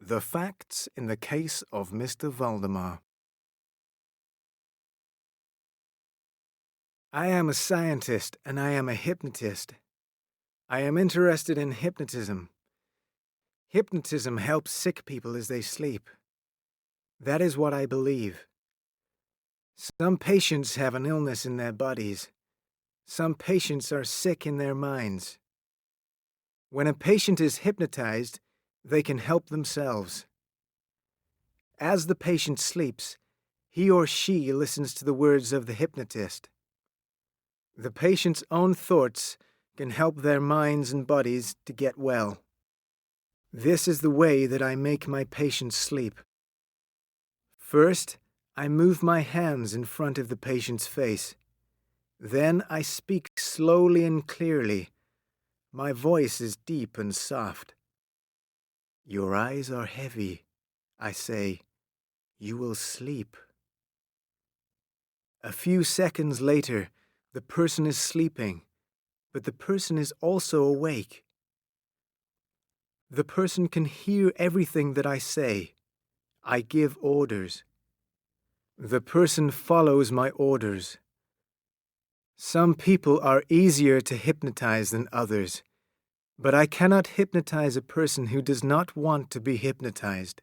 The Facts in the Case of Mr. Valdemar. I am a scientist and I am a hypnotist. I am interested in hypnotism. Hypnotism helps sick people as they sleep. That is what I believe. Some patients have an illness in their bodies. Some patients are sick in their minds. When a patient is hypnotized, they can help themselves. As the patient sleeps, he or she listens to the words of the hypnotist. The patient's own thoughts can help their minds and bodies to get well. This is the way that I make my patients sleep. First, I move my hands in front of the patient's face. Then I speak slowly and clearly. My voice is deep and soft. Your eyes are heavy, I say. You will sleep. A few seconds later, the person is sleeping, but the person is also awake. The person can hear everything that I say. I give orders. The person follows my orders. Some people are easier to hypnotize than others, but I cannot hypnotize a person who does not want to be hypnotized.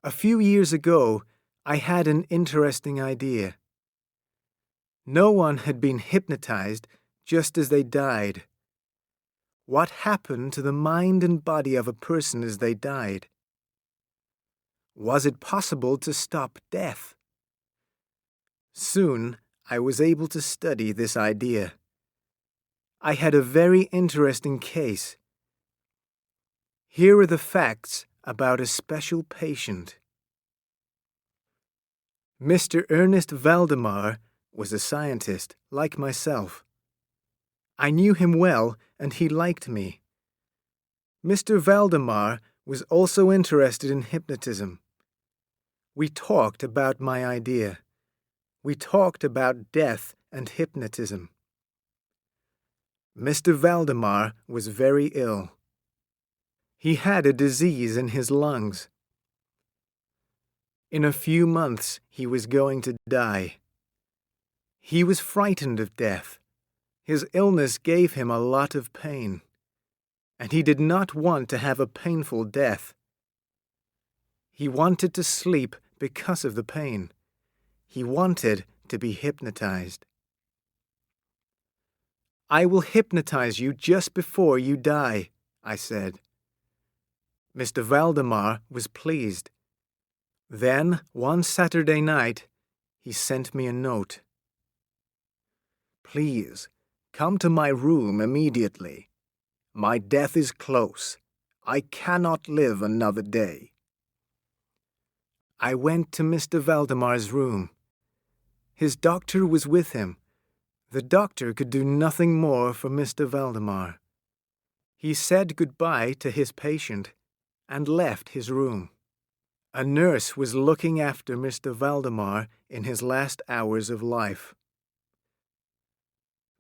A few years ago, I had an interesting idea. No one had been hypnotized just as they died. What happened to the mind and body of a person as they died? Was it possible to stop death? Soon, I was able to study this idea. I had a very interesting case. Here are the facts about a special patient. Mr. Ernest Valdemar was a scientist like myself. I knew him well and he liked me. Mr. Valdemar was also interested in hypnotism. We talked about my idea. We talked about death and hypnotism. Mr. Valdemar was very ill. He had a disease in his lungs. In a few months, he was going to die. He was frightened of death. His illness gave him a lot of pain, and he did not want to have a painful death. He wanted to sleep because of the pain. He wanted to be hypnotized. I will hypnotize you just before you die, I said. Mr. Valdemar was pleased. Then, one Saturday night, he sent me a note. Please, come to my room immediately. My death is close. I cannot live another day. I went to Mr. Valdemar's room. His doctor was with him. The doctor could do nothing more for Mr. Valdemar. He said goodbye to his patient and left his room. A nurse was looking after Mr. Valdemar in his last hours of life.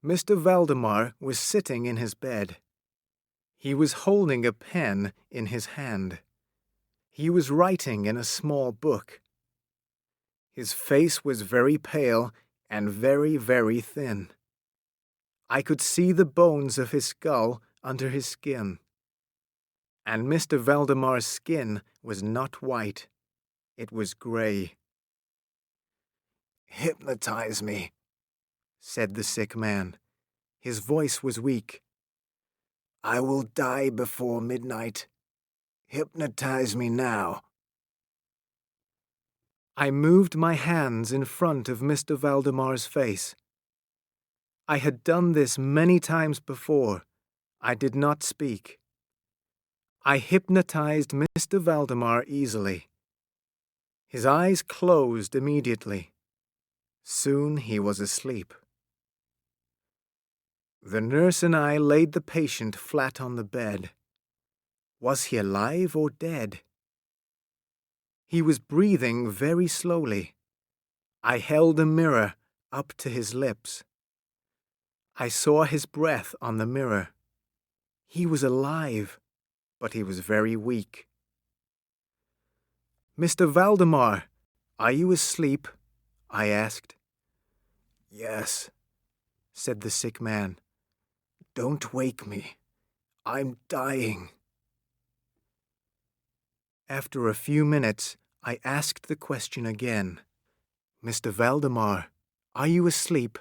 Mr. Valdemar was sitting in his bed. He was holding a pen in his hand. He was writing in a small book. His face was very pale and very, very thin. I could see the bones of his skull under his skin. And Mr. Valdemar's skin was not white. It was gray. Hypnotize me, said the sick man. His voice was weak. I will die before midnight. Hypnotize me now. I moved my hands in front of Mr. Valdemar's face. I had done this many times before. I did not speak. I hypnotized Mr. Valdemar easily. His eyes closed immediately. Soon he was asleep. The nurse and I laid the patient flat on the bed. Was he alive or dead? He was breathing very slowly. I held a mirror up to his lips. I saw his breath on the mirror. He was alive, but he was very weak. Mr. Valdemar, are you asleep? I asked. Yes, said the sick man. Don't wake me. I'm dying. After a few minutes, I asked the question again. Mr. Valdemar, are you asleep?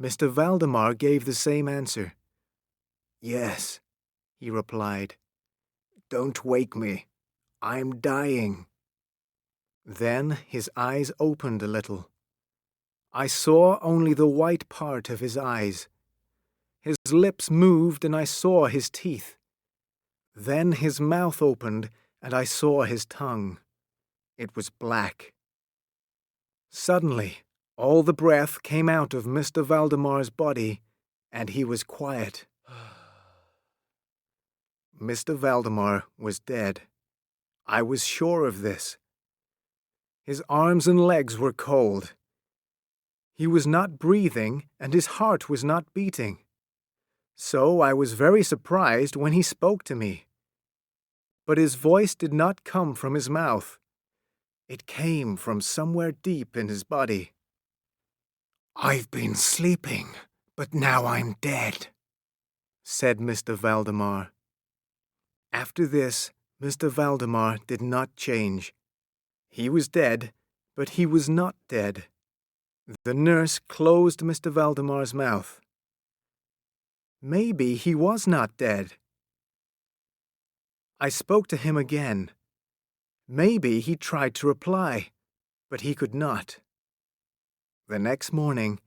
Mr. Valdemar gave the same answer. Yes, he replied. Don't wake me. I'm dying. Then his eyes opened a little. I saw only the white part of his eyes. His lips moved and I saw his teeth. Then his mouth opened and I saw his tongue. It was black. Suddenly, all the breath came out of Mr. Valdemar's body, and he was quiet. Mr. Valdemar was dead. I was sure of this. His arms and legs were cold. He was not breathing, and his heart was not beating. So I was very surprised when he spoke to me. But his voice did not come from his mouth. It came from somewhere deep in his body. I've been sleeping, but now I'm dead, said Mr. Valdemar. After this, Mr. Valdemar did not change. He was dead, but he was not dead. The nurse closed Mr. Valdemar's mouth. Maybe he was not dead. I spoke to him again. Maybe he tried to reply, but he could not. The next morning,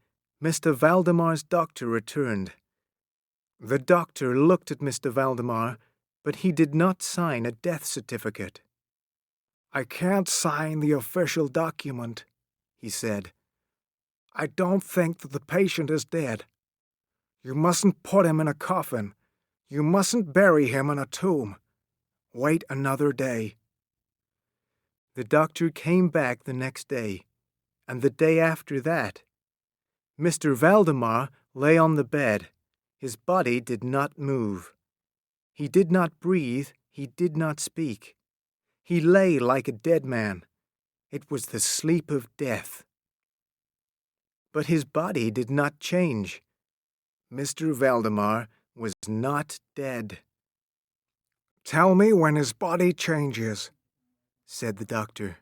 Mr. Valdemar's doctor returned. The doctor looked at Mr. Valdemar, but he did not sign a death certificate. I can't sign the official document, he said. I don't think that the patient is dead. You mustn't put him in a coffin. You mustn't bury him in a tomb. Wait another day. The doctor came back the next day, and the day after that. Mr. Valdemar lay on the bed. His body did not move. He did not breathe. He did not speak. He lay like a dead man. It was the sleep of death. But his body did not change. Mr. Valdemar was not dead. Tell me when his body changes, said the doctor.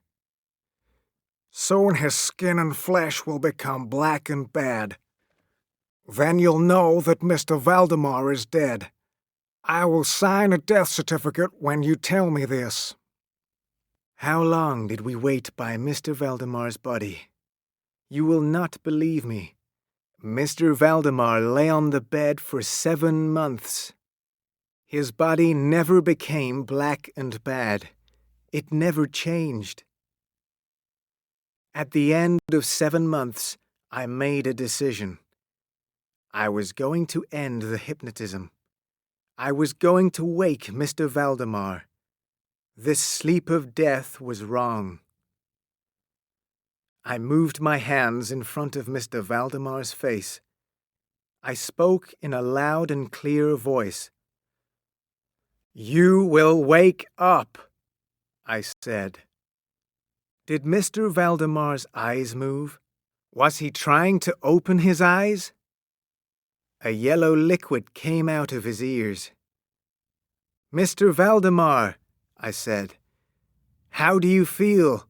Soon his skin and flesh will become black and bad. Then you'll know that Mr. Valdemar is dead. I will sign a death certificate when you tell me this. How long did we wait by Mr. Valdemar's body? You will not believe me. Mr. Valdemar lay on the bed for 7 months. His body never became black and bad. It never changed. At the end of 7 months, I made a decision. I was going to end the hypnotism. I was going to wake Mr. Valdemar. This sleep of death was wrong. I moved my hands in front of Mr. Valdemar's face. I spoke in a loud and clear voice. "You will wake up," I said. Did Mr. Valdemar's eyes move? Was he trying to open his eyes? A yellow liquid came out of his ears. "Mr. Valdemar," I said, "how do you feel?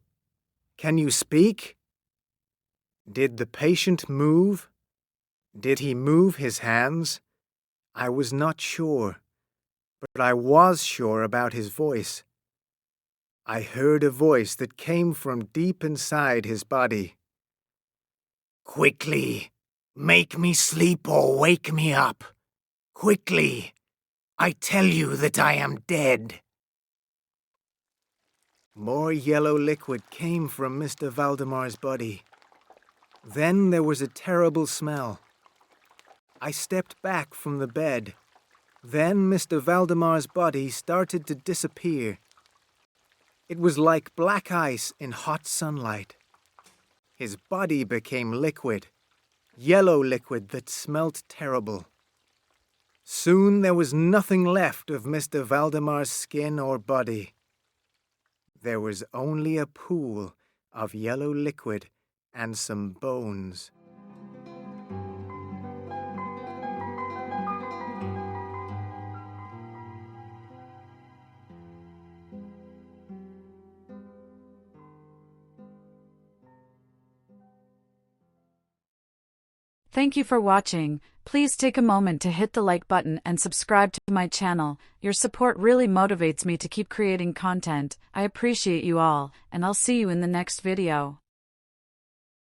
Can you speak?" Did the patient move? Did he move his hands? I was not sure, but I was sure about his voice. I heard a voice that came from deep inside his body. "Quickly, make me sleep or wake me up. Quickly, I tell you that I am dead." More yellow liquid came from Mr. Valdemar's body. Then there was a terrible smell. I stepped back from the bed. Then Mr. Valdemar's body started to disappear. It was like black ice in hot sunlight. His body became liquid, yellow liquid that smelt terrible. Soon there was nothing left of Mr. Valdemar's skin or body. there was only a pool of yellow liquid and some bones. Thank you for watching. Please take a moment to hit the like button and subscribe to my channel. Your support really motivates me to keep creating content. I appreciate you all, and I'll see you in the next video.